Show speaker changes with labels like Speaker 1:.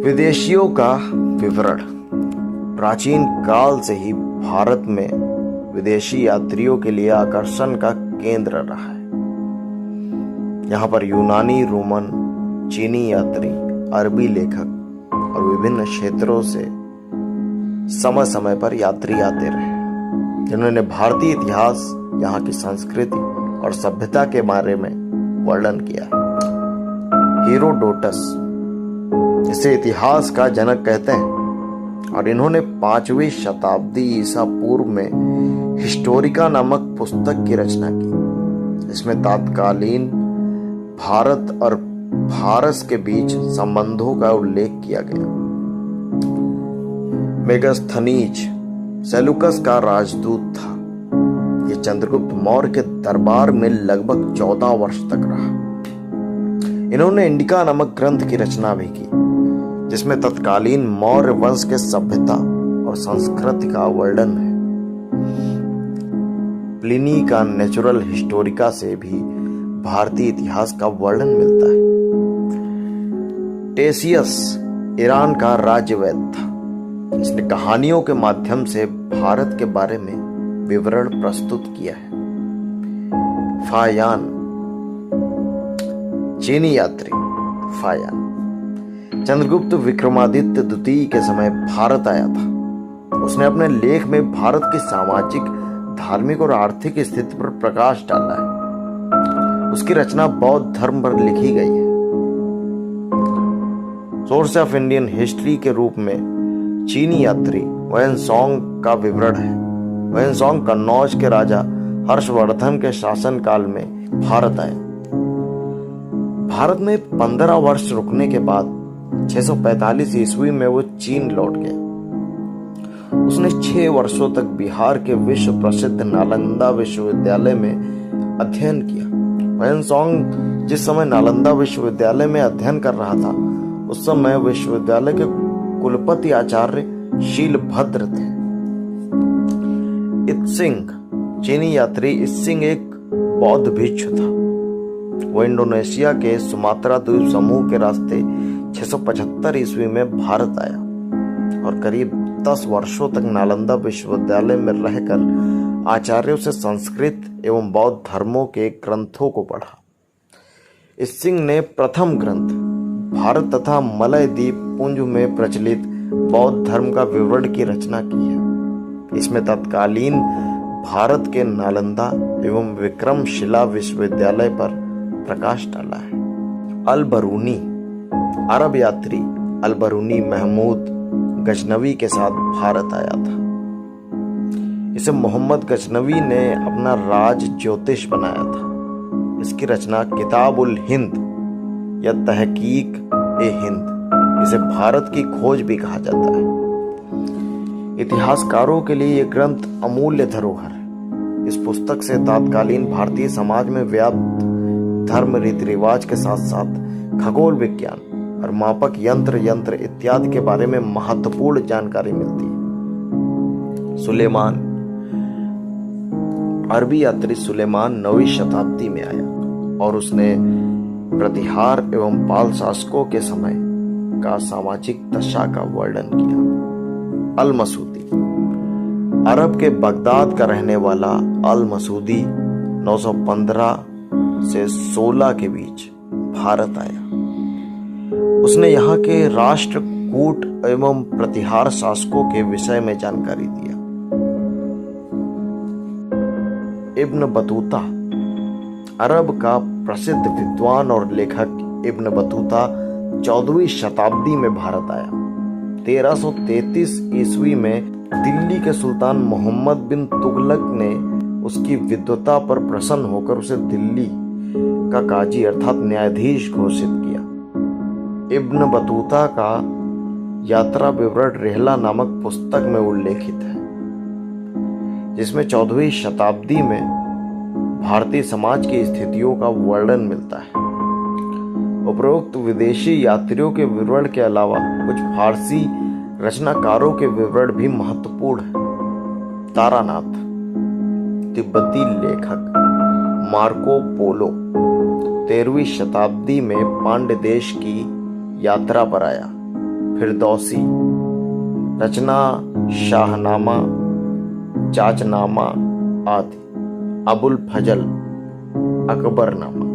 Speaker 1: विदेशियों का विवरण। प्राचीन काल से ही भारत में विदेशी यात्रियों के लिए आकर्षण का केंद्र रहा है। यहाँ पर यूनानी, रोमन, चीनी यात्री, अरबी लेखक और विभिन्न क्षेत्रों से समय समय पर यात्री आते रहे, जिन्होंने भारतीय इतिहास, यहाँ की संस्कृति और सभ्यता के बारे में वर्णन किया है। हेरोडोटस, जिसे इतिहास का जनक कहते हैं, और इन्होंने 5वीं शताब्दी ईसा पूर्व में हिस्टोरिका नामक पुस्तक की रचना की। इसमें तत्कालीन भारत और फारस के बीच संबंधों का उल्लेख किया गया। मेगास्थनीज सेलुकस का राजदूत था। ये चंद्रगुप्त मौर्य के दरबार में लगभग 14 वर्ष तक रहा। इन्होंने इंडिका नामक ग्रंथ की रचना भी की, जिसमें तत्कालीन मौर्य वंश के सभ्यता और संस्कृति का वर्णन है। प्लिनी का नेचुरल हिस्टोरिका से भी भारतीय इतिहास का वर्णन मिलता है। टेसियस ईरान का राज्यवैद्य था, जिसने कहानियों के माध्यम से भारत के बारे में विवरण प्रस्तुत किया है। फायान, चीनी यात्री फायान चंद्रगुप्त विक्रमादित्य द्वितीय के समय भारत आया था। उसने अपने लेख में भारत की सामाजिक, धार्मिक और आर्थिक स्थिति पर प्रकाश डाला है। उसकी रचना बौद्ध धर्म पर लिखी गई है। सोर्स ऑफ इंडियन हिस्ट्री के रूप में चीनी यात्री वैनसोंग का विवरण है। वैनसोंग कन्नौज के राजा हर्षवर्धन के शासनकाल में भारत आए। भारत में 15 वर्ष रुकने के बाद 645 ईस्वी में वो चीन लौट गया। उसने 6 वर्षों तक बिहार के विश्व प्रसिद्ध नालंदा विश्वविद्यालय में अध्ययन किया। वैनसोंग जिस समय नालंदा विश्वविद्यालय में अध्ययन कर रहा था, उस समय विश्वविद्यालय के कुलपति आचार्य शीलभद्र थे। इत्सिंग, चीनी यात्री इत्सिंग एक बौद्ध भिक्षु था। वो इंडोनेशिया के सुमात्रा द्वीप समूह के रास्ते 675 ईस्वी में भारत आया और करीब 10 वर्षों तक नालंदा विश्वविद्यालय में रहकर आचार्यों से संस्कृत एवं बौद्ध धर्मों के ग्रंथों को पढ़ा। इत्सिंग ने प्रथम ग्रंथ भारत तथा मलय द्वीप पुंज में प्रचलित बौद्ध धर्म का विवरण की रचना की है। इसमें तत्कालीन भारत के नालंदा एवं विक्रमशिला विश्वविद्यालय पर प्रकाश डाला है। अल-बरूनी, अरब यात्री अल-बरूनी महमूद गजनवी के साथ भारत आया था। इसे मोहम्मद गजनवी ने अपना राज ज्योतिष बनाया था। इसकी रचना किताब उल हिंद या तहकीक ए हिंद, इसे भारत की खोज भी कहा जाता है। इतिहासकारों के लिए यह ग्रंथ अमूल्य धरोहर है। इस पुस्तक से तत्कालीन भारतीय समाज में व्याप्त धर्म, रीति रिवाज के साथ साथ खगोल विज्ञान और मापक यंत्र इत्यादि के बारे में महत्वपूर्ण जानकारी मिलती है। सुलेमान, अरबी यात्री सुलेमान 9वीं शताब्दी में आया और उसने प्रतिहार एवं पाल शासकों के समय का सामाजिक दशा का वर्णन किया। अल मसूदी, अरब के बगदाद का रहने वाला अल मसूदी 915 से 16 के बीच भारत आया। उसने यहाँ के राष्ट्रकूट एवं प्रतिहार शासकों के विषय में जानकारी दिया। इब्न बतूता, अरब का प्रसिद्ध विद्वान और लेखक इब्न बतूता 14वीं शताब्दी में भारत आया। 1333 ईस्वी में दिल्ली के सुल्तान मोहम्मद बिन तुगलक ने उसकी विद्वता पर प्रसन्न होकर उसे दिल्ली का काजी अर्थात न्यायाधीश घोषित किया। इब्न बतूता का यात्रा विवरण रेहला नामक पुस्तक में उल्लेखित है, जिसमें 14वीं शताब्दी में भारतीय समाज की स्थितियों का वर्णन मिलता है। उपरोक्त विदेशी यात्रियों के विवरण के अलावा कुछ फारसी रचनाकारों के विवरण भी महत्वपूर्ण है। तारानाथ, तिब्बती लेखक मार्को पोलो 13वीं शताब्दी में पांड्य देश की यात्रा पर आया। फिरदौसी, रचना शाहनामा, चाचनामा आदि, अबुल फजल, अकबरनामा।